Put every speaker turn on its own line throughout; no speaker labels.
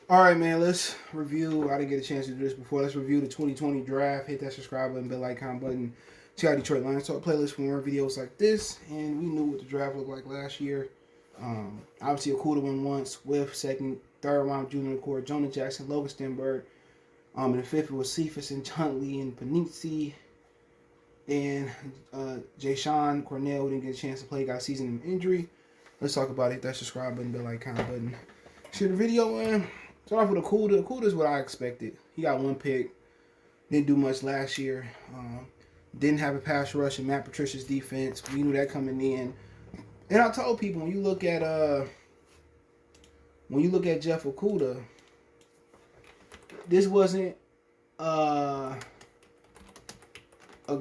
All right, man. Let's review. I didn't get a chance to do this before. Let's review the 2020 draft. Hit that subscribe button, bell icon button. Check out Detroit Lions Talk playlist for more videos like this. And we knew what the draft looked like last year. Obviously, Okuda won once. Swift second, third round junior core. Jonah Jackson, Logan Stenberg. In the fifth, it was Cephas and Huntley and Panizzi. And Jay Sean Cornell didn't get a chance to play. Got a season injury. Let's talk about it. Hit that subscribe button, bell icon button. Share the video, man. Start off with Okuda. Okuda is what I expected. He got one pick. Didn't do much last year. Didn't have a pass rush in Matt Patricia's defense. We knew that coming in. And I told people when you look at Jeff Okuda, this wasn't a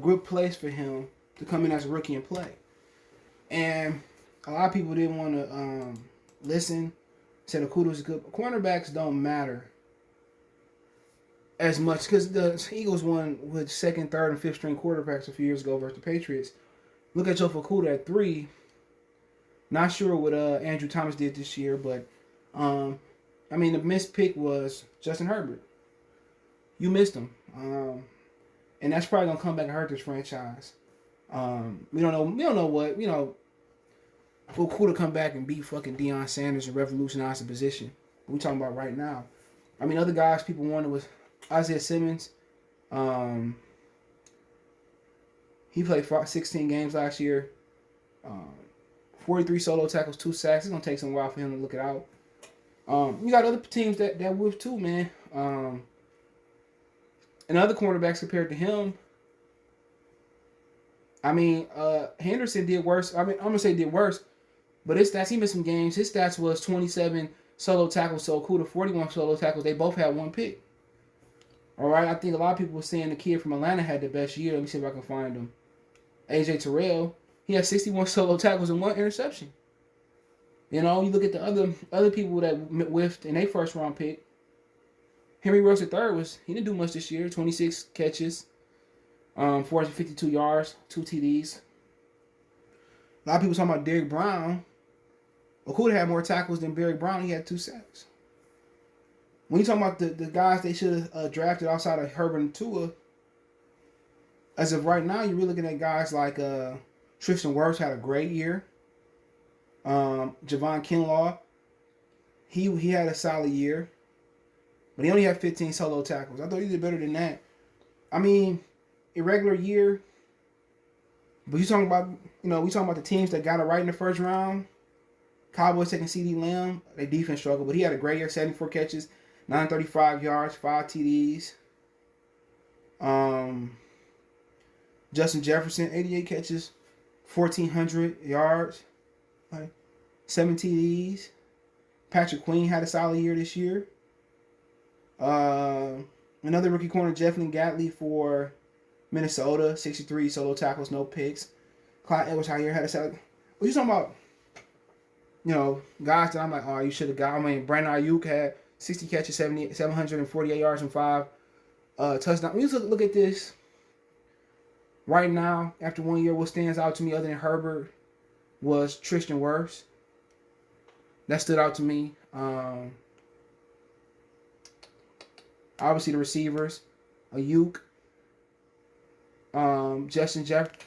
good place for him to come in as a rookie and play. And a lot of people didn't want to listen. Said Okuda was good. Cornerbacks don't matter as much because the Eagles won with second, third, and fifth string quarterbacks a few years ago versus the Patriots. Look at Joe Okuda at 3. Not sure what Andrew Thomas did this year, but the missed pick was Justin Herbert. You missed him, and that's probably gonna come back and hurt this franchise. We don't know what Okuda come back and beat fucking Deion Sanders and revolutionize the position. We talking about right now. Other guys people wanted was Isaiah Simmons. He played 16 games last year. 43 solo tackles, 2 sacks. It's gonna take some while for him to look it out. We got other teams that whiff too, man. And other cornerbacks compared to him. Henderson did worse. I'm gonna say did worse, but his stats, he missed some games. His stats was 27 solo tackles, so Okuda 41 solo tackles. They both had one pick. All right, I think a lot of people were saying the kid from Atlanta had the best year. Let me see if I can find him. AJ Terrell, he had 61 solo tackles and 1 interception. You look at the other people that whiffed in their first round pick. Henry Ruggs III he didn't do much this year. 26 catches, 452 yards, 2 TDs. A lot of people talking about Derrick Brown. Okuda had more tackles than Derrick Brown. He had 2 sacks. When you talking about the guys they should have drafted outside of Herbert and Tua, as of right now, you're really looking at guys like Tristan Wirfs had a great year. Javon Kinlaw, he had a solid year, but he only had 15 solo tackles. I thought he did better than that. Irregular year. But we talking about the teams that got it right in the first round. Cowboys taking CD Lamb. Their defense struggled, but he had a great year, 74 catches, 935 yards, 5 TDs. Justin Jefferson, 88 catches, 1,400 yards, 7 TDs. Patrick Queen had a solid year this year. Another rookie corner, Jefflin Gatley for Minnesota, 63 solo tackles, no picks. Clyde Edwards-Helaire had a solid. What you talking about? Guys that I'm like, oh, you should have got. Brandon Ayuk had 60 catches, 748 yards, and 5 touchdowns. When you look at this right now, after 1 year, what stands out to me other than Herbert was Tristan Wirfs. That stood out to me. Obviously, the receivers, Ayuk, Justin Jefferson.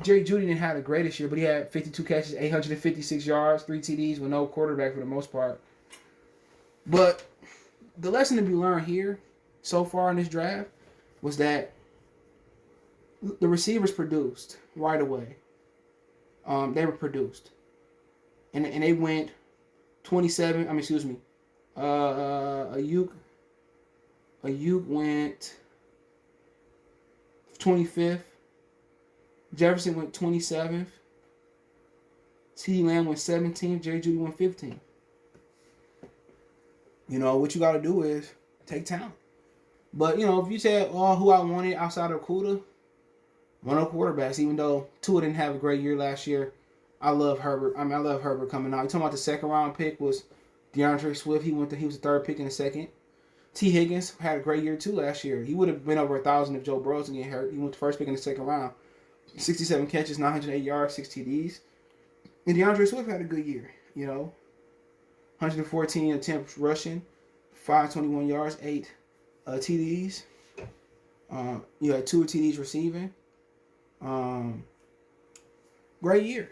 Jerry Jeudy didn't have the greatest year, but he had 52 catches, 856 yards, 3 TDs with no quarterback for the most part. But the lesson to be learned here so far in this draft was that the receivers produced right away. They were produced. And they went 27. Ayuk went 25th. Jefferson went 27th. CeeDee Lamb went 17th. Jerry Jeudy went 15th. What you got to do is take talent. But, if you said, who I wanted outside of Okuda, one of the quarterbacks, even though Tua didn't have a great year last year, I love Herbert. I love Herbert coming out. You talking about the second round pick was DeAndre Swift. He was the third pick in the second. T. Higgins had a great year too last year. He would have been over 1,000 if Joe Burrow didn't get hurt. He went the first pick in the second round. 67 catches, 908 yards, 6 TDs. And DeAndre Swift had a good year, 114 attempts rushing, 521 yards, 8 TDs. You had 2 TDs receiving. Great year.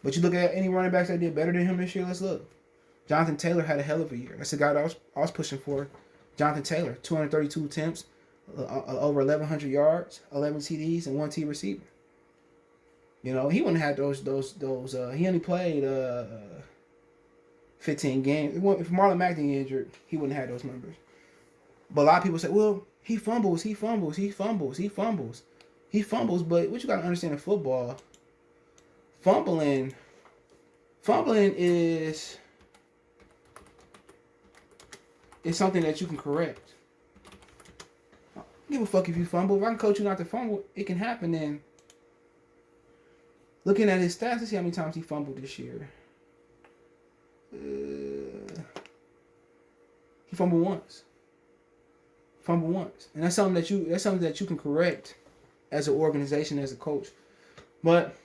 But you look at any running backs that did better than him this year. Let's look. Jonathan Taylor had a hell of a year. That's the guy that I was pushing for. Jonathan Taylor, 232 attempts, over 1,100 yards, 11 TDs, and 1 T receiver. You know, he wouldn't have had those. He only played 15 games. If Marlon Mack didn't get injured, he wouldn't have had those numbers. But a lot of people say, well, he fumbles. But what you got to understand in football, fumbling is something that you can correct. I don't give a fuck if you fumble. If I can coach you not to fumble, it can happen. And looking at his stats, let's see how many times he fumbled this year. He fumbled once. And that's something that you can correct as an organization, as a coach. But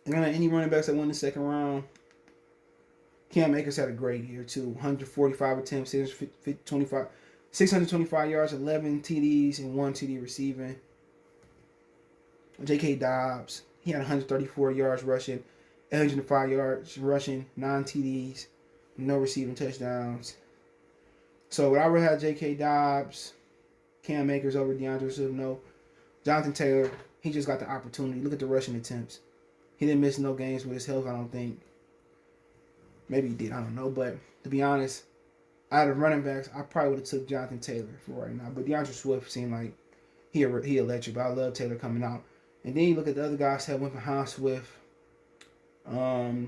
any running backs that won the second round, Cam Akers had a great year too. 145 attempts, 625 yards, 11 TDs, and 1 TD receiving. J.K. Dobbs, he had 134 yards rushing, 105 yards rushing, 9 TDs, no receiving touchdowns. So would I rather have J.K. Dobbs, Cam Akers over DeAndre Swift? No. Jonathan Taylor, he just got the opportunity. Look at the rushing attempts. He didn't miss no games with his health, I don't think. Maybe he did, I don't know. But to be honest, out of running backs, I probably would have took Jonathan Taylor for right now. But DeAndre Swift seemed like he electric. But I love Taylor coming out. And then you look at the other guys that went behind Swift. The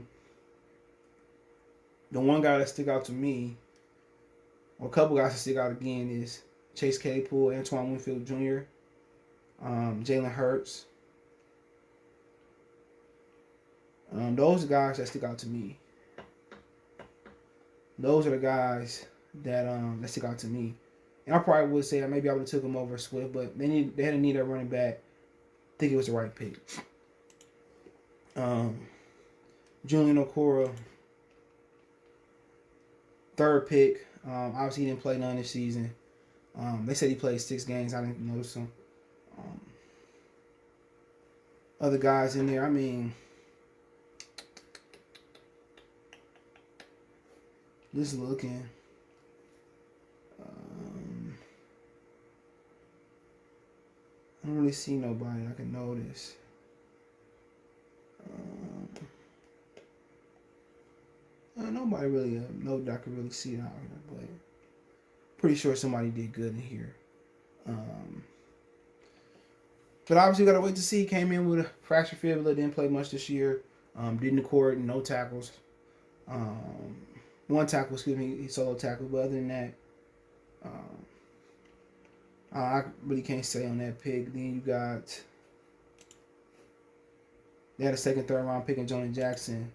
one guy that stick out to me, or a couple guys that stick out again, is Chase Claypool, Antoine Winfield Jr., Jalen Hurts. Those are guys that stick out to me. Those are the guys that stick out to me. And I probably would say that maybe I would have took him over Swift, but they had a need a running back. I think it was the right pick. Julian Okora, third pick. Obviously, he didn't play none this season. They said he played 6 games. I didn't notice him. Other guys in there, I mean, just looking. I don't really see nobody I can notice. Nobody really that I can really see out here, but pretty sure somebody did good in here. But obviously, we gotta wait to see. He came in with a fractured fibula, didn't play much this year. Didn't record, no tackles. 1 tackle, he solo tackled. But other than that, I really can't say on that pick. Then you got, they had a second, third round pick in Jonah Jackson.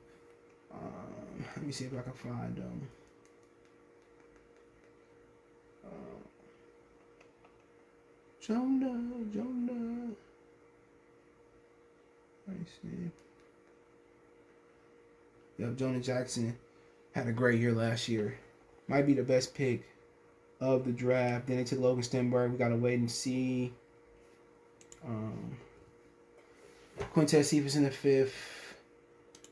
Let me see if I can find them. Jonah. Let me see. Yep, Jonah Jackson had a great year last year. Might be the best pick of the draft. Then they took Logan Stenberg. We gotta wait and see. Quintez Cephas in the 5th.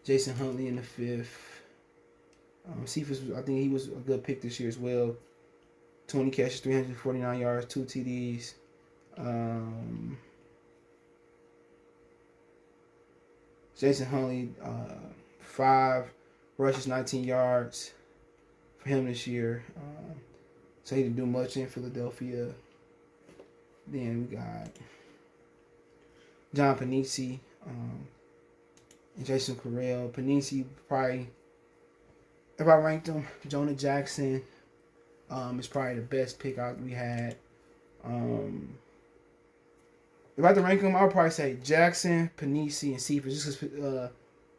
Jason Huntley in the 5th. Cephas, I think he was a good pick this year as well. 20 catches, 349 yards, 2 TDs. Jason Huntley, 5 rushes, 19 yards for him this year. So he didn't do much in Philadelphia. Then we got John Panisi and Jason Correll. Panisi probably, if I ranked him, Jonah Jackson is probably the best pick we had. If I had to rank them, I would probably say Jackson, Panisi, and Cephas. Just because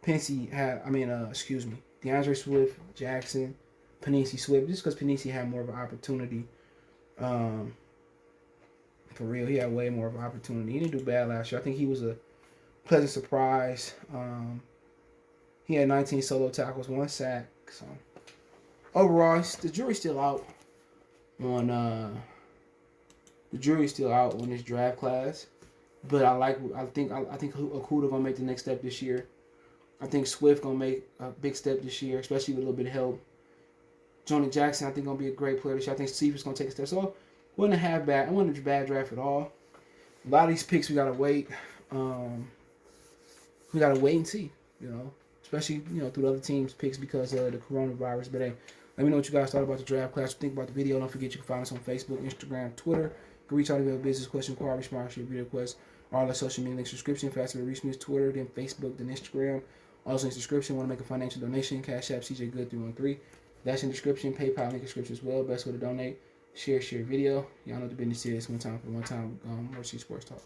Panisi had, DeAndre Swift, Jackson, Panisi, Swift. Just because Panisi had more of an opportunity. For real, he had way more of an opportunity. He didn't do bad last year. I think he was a pleasant surprise. He had 19 solo tackles, 1 sack. So overall, the jury's still out on this draft class. But I think Okuda gonna make the next step this year. I think Swift gonna make a big step this year, especially with a little bit of help. Johnny Jackson, I think, gonna be a great player this year. I think Steve's gonna take a step. So, wasn't a bad draft at all. A lot of these picks we gotta wait. We gotta wait and see. Especially through the other teams' picks because of the coronavirus. But hey, let me know what you guys thought about the draft class. Think about the video. Don't forget you can find us on Facebook, Instagram, Twitter. You can reach out if you have a business question, inquiry, sponsorship, video request. All our social media links, description. Faster to reach me is Twitter, then Facebook, then Instagram. Also in the description, want to make a financial donation, Cash App, CJ Good 313. That's in the description. PayPal link in the description as well. Best way to donate. Share video. Y'all know what the business is. One time, more Sports Talk.